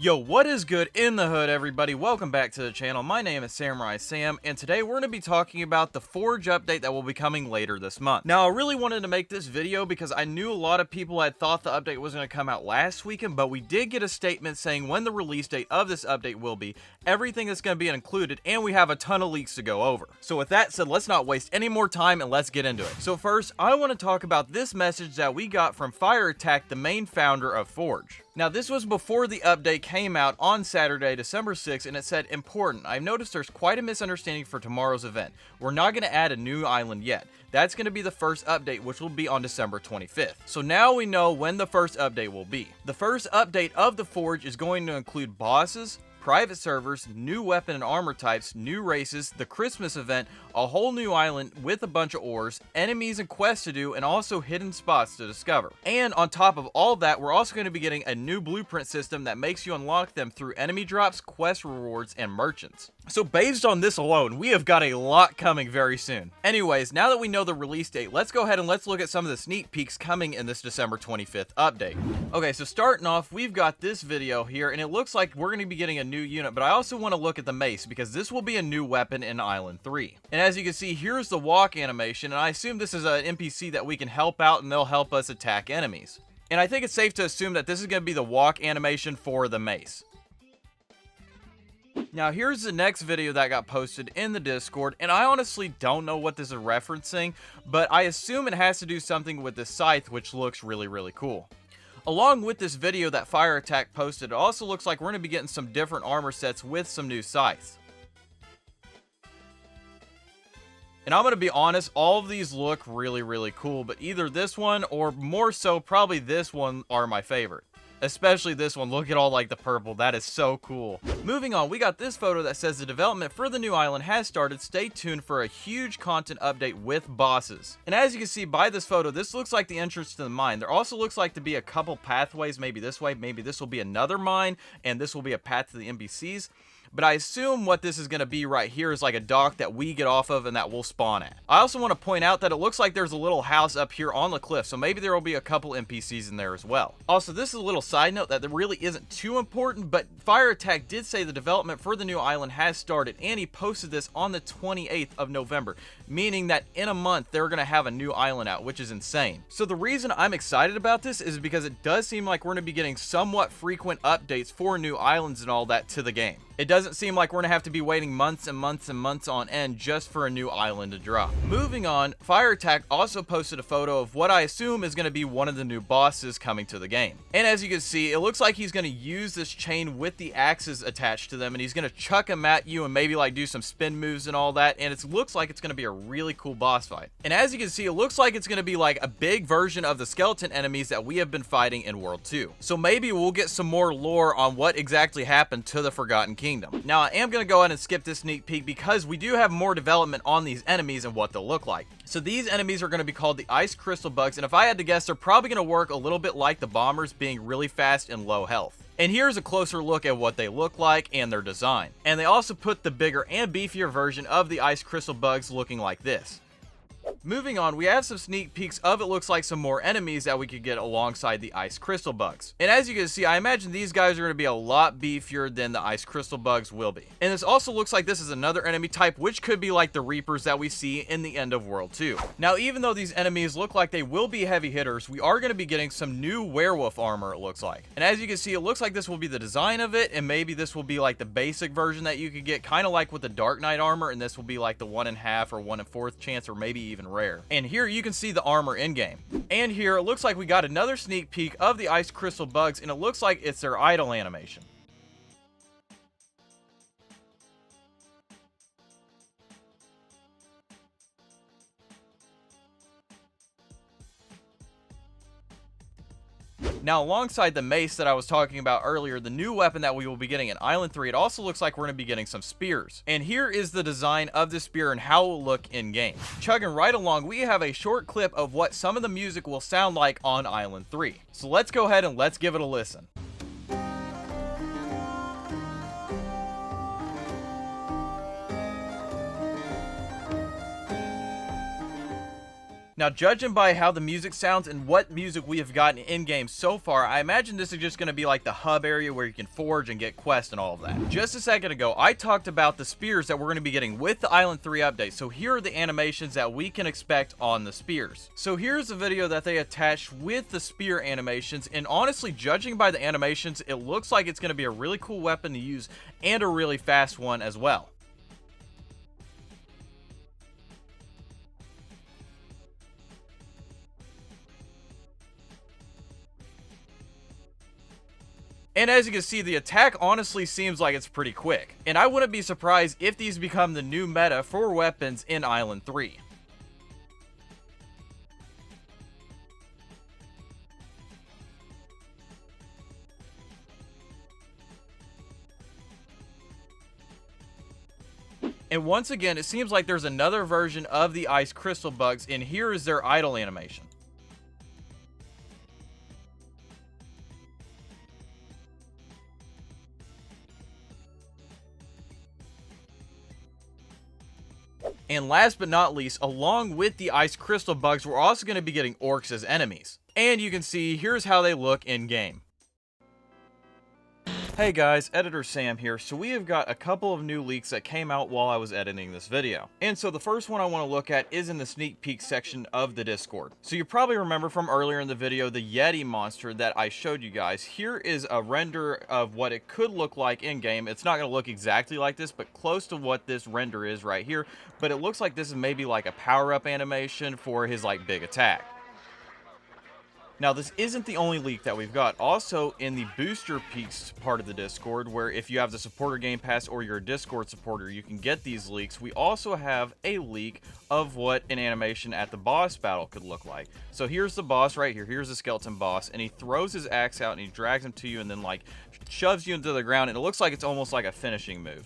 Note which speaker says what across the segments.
Speaker 1: Yo, what is good in the hood, everybody? Welcome back to the channel. My name is Samurai Sam, and today we're going to be talking about the Forge update that will be coming later this month. Now, I really wanted to make this video because I knew a lot of people had thought the update was going to come out last weekend, but we did get a statement saying when the release date of this update will be, everything that's going to be included, and we have a ton of leaks to go over. So with that said, let's not waste any more time and let's get into it. So first, I want to talk about this message that we got from Fire Attack, the main founder of Forge. Now, this was before the update came out on Saturday, December 6th, and it said, "Important, I've noticed there's quite a misunderstanding for tomorrow's event. We're not going to add a new island yet. That's going to be the first update, which will be on December 25th. So now we know when the first update will be. The first update of the Forge is going to include bosses, private servers, new weapon and armor types, new races, the Christmas event, a whole new island with a bunch of ores, enemies and quests to do, and also hidden spots to discover. And on top of all that, we're also going to be getting a new blueprint system that makes you unlock them through enemy drops, quest rewards, and merchants. So based on this alone, we have got a lot coming very soon. Anyways, now that we know the release date, let's go ahead and let's look at some of the sneak peeks coming in this December 25th update. Okay, so starting off, we've got this video here, and it looks like we're going to be getting a new unit, but I also want to look at the mace because this will be a new weapon in Island 3. And as you can see, here's the walk animation, and I assume this is an NPC that we can help out and they'll help us attack enemies. And I think it's safe to assume that this is going to be the walk animation for the mace. Now here's the next video that got posted in the Discord, and I honestly don't know what this is referencing, but I assume it has to do something with the Scythe, which looks really cool. Along with this video that Fire Attack posted, it also looks like we're going to be getting some different armor sets with some new Scythes. And I'm going to be honest, all of these look really cool, but either this one or more so probably this one are my favorite. Especially this one. Look at all like the purple. That is so cool. Moving on, we got this photo that says the development for the new island has started. Stay tuned for a huge content update with bosses. And as you can see by this photo, this looks like the entrance to the mine. There also looks like to be a couple pathways, maybe this way, maybe this will be another mine, and this will be a path to the NPCs. But I assume what this is going to be right here is like a dock that we get off of and that we'll spawn at. I also want to point out that it looks like there's a little house up here on the cliff, so maybe there will be a couple NPCs in there as well. Also, this is a little side note that really isn't too important, but Fire Attack did say the development for the new island has started, and he posted this on the 28th of November, meaning that in a month they're going to have a new island out, which is insane. So the reason I'm excited about this is because it does seem like we're going to be getting somewhat frequent updates for new islands and all that to the game. It doesn't seem like we're going to have to be waiting months and months on end just for a new island to drop. Moving on, Fire Attack also posted a photo of what I assume is going to be one of the new bosses coming to the game. And as you can see, it looks like he's going to use this chain with the axes attached to them, and he's going to chuck them at you and maybe like do some spin moves and all that, and it looks like it's going to be a really cool boss fight. And as you can see, it looks like it's going to be like a big version of the skeleton enemies that we have been fighting in World 2. So maybe we'll get some more lore on what exactly happened to the Forgotten Kingdom. Now, I am going to go ahead and skip this sneak peek because we do have more development on these enemies and what they'll look like. So these enemies are going to be called the Ice Crystal Bugs, and if I had to guess, they're probably going to work a little bit like the Bombers, being really fast and low health. And here's a closer look at what they look like and their design. And they also put the bigger and beefier version of the Ice Crystal Bugs looking like this. Moving on, we have some sneak peeks of it looks like some more enemies that we could get alongside the Ice Crystal Bugs. And as you can see, I imagine these guys are going to be a lot beefier than the Ice Crystal Bugs will be. And this also looks like this is another enemy type, which could be like the Reapers that we see in the end of World 2. Now, even though these enemies look like they will be heavy hitters, we are going to be getting some new Werewolf Armor, it looks like. And as you can see, it looks like this will be the design of it, and maybe this will be like the basic version that you could get, kind of like with the Dark Knight armor, and this will be like the 1.5 or 1/4 chance, or maybe even rare. And here you can see the armor in game. And here it looks like we got another sneak peek of the Ice Crystal Bugs, and it looks like it's their idle animation. Now, alongside the mace that I was talking about earlier, the new weapon that we will be getting in Island 3, it also looks like we're going to be getting some spears. And here is the design of the spear and how it will look in game. Chugging right along, we have a short clip of what some of the music will sound like on Island 3. So let's go ahead and let's give it a listen. Now, judging by how the music sounds and what music we have gotten in-game so far, I imagine this is just going to be like the hub area where you can forge and get quests and all of that. Just a second ago, I talked about the spears that we're going to be getting with the Island 3 update, so here are the animations that we can expect on the spears. So here's a video that they attached with the spear animations, and honestly, judging by the animations, it looks like it's going to be a really cool weapon to use and a really fast one as well. And as you can see, the attack honestly seems like it's pretty quick. And I wouldn't be surprised if these become the new meta for weapons in Island 3. And once again, it seems like there's another version of the ice crystal bugs, and here is their idle animation. And last but not least, along with the ice crystal bugs, we're also going to be getting orcs as enemies. And you can see, here's how they look in game. Hey guys, Editor Sam here. So we have got a couple of new leaks that came out while I was editing this video. And so the first one I want to look at is in the sneak peek section of the Discord. So you probably remember from earlier in the video, the Yeti monster that I showed you guys. Here is a render of what it could look like in game. It's not going to look exactly like this, but close to what this render is right here. But it looks like this is maybe like a power-up animation for his like big attack. Now, this isn't the only leak that we've got. Also, in the booster peaks part of the Discord, where if you have the supporter game pass or you're a Discord supporter, you can get these leaks. We also have a leak of what an animation at the boss battle could look like. So here's the boss right here. Here's the skeleton boss, and he throws his axe out and he drags him to you and then like shoves you into the ground, and it looks like it's almost like a finishing move.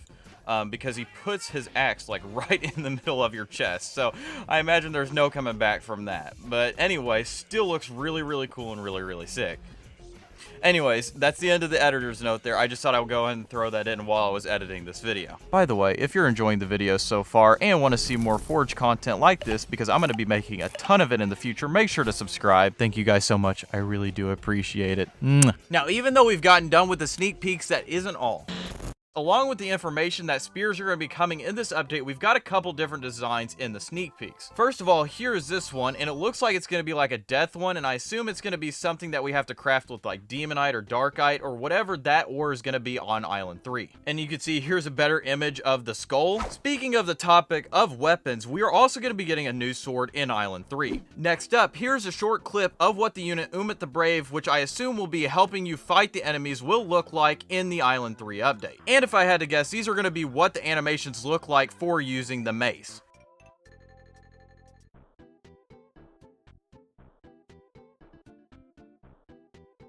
Speaker 1: Because he puts his axe like right in the middle of your chest. So I imagine there's no coming back from that. But anyway, still looks really, really cool and really, really sick. Anyways, that's the end of the editor's note there. I just thought I would go ahead and throw that in while I was editing this video. By the way, if you're enjoying the video so far and want to see more Forge content like this, because I'm going to be making a ton of it in the future, make sure to subscribe. Thank you guys so much. I really do appreciate it. Now, even though we've gotten done with the sneak peeks, that isn't all. Along with the information that spears are going to be coming in this update, we've got a couple different designs in the sneak peeks. First of all, here is this one, and it looks like it's going to be like a death one, and I assume it's going to be something that we have to craft with like Demonite or Darkite or whatever that ore is going to be on Island 3. And you can see here's a better image of the skull. Speaking of the topic of weapons, we are also going to be getting a new sword in Island 3. Next up, here's a short clip of what the unit Umit the Brave, which I assume will be helping you fight the enemies, will look like in the Island 3 update. And if I had to guess, these are going to be what the animations look like for using the mace.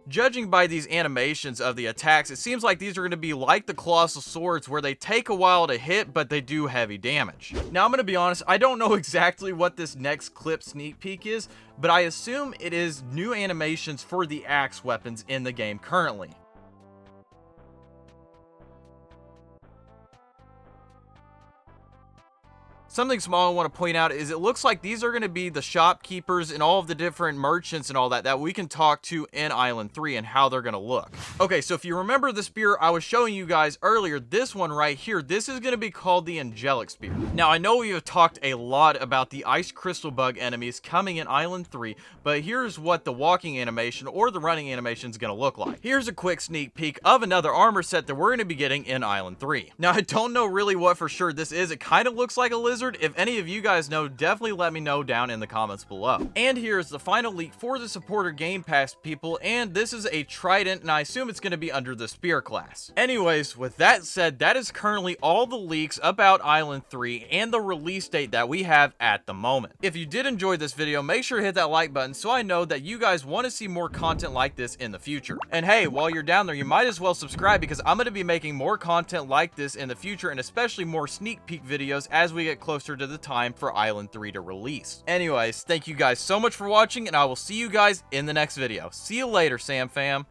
Speaker 1: Judging by these animations of the attacks, it seems like these are going to be like the Colossal Swords, where they take a while to hit, but they do heavy damage. Now, I'm going to be honest, I don't know exactly what this next clip sneak peek is, but I assume it is new animations for the axe weapons in the game currently. Something small I want to point out is it looks like these are going to be the shopkeepers and all of the different merchants and all that we can talk to in Island 3 and how they're going to look. Okay, so if you remember the spear I was showing you guys earlier, this one right here, this is going to be called the Angelic Spear. Now, I know we have talked a lot about the ice crystal bug enemies coming in Island 3, but here's what the walking animation or the running animation is going to look like. Here's a quick sneak peek of another armor set that we're going to be getting in Island 3. Now, I don't know really what for sure this is. It kind of looks like a lizard. If any of you guys know, definitely let me know down in the comments below. And here's the final leak for the supporter game pass people, and this is a Trident, and I assume it's going to be under the Spear class. Anyways, with that said, that is currently all the leaks about Island 3 and the release date that we have at the moment. If you did enjoy this video, make sure to hit that like button so I know that you guys want to see more content like this in the future. And hey, while you're down there, you might as well subscribe, because I'm going to be making more content like this in the future, and especially more sneak peek videos as we get closer to the time for Island 3 to release. Anyways, thank you guys so much for watching, and I will see you guys in the next video. See you later, Sam Fam.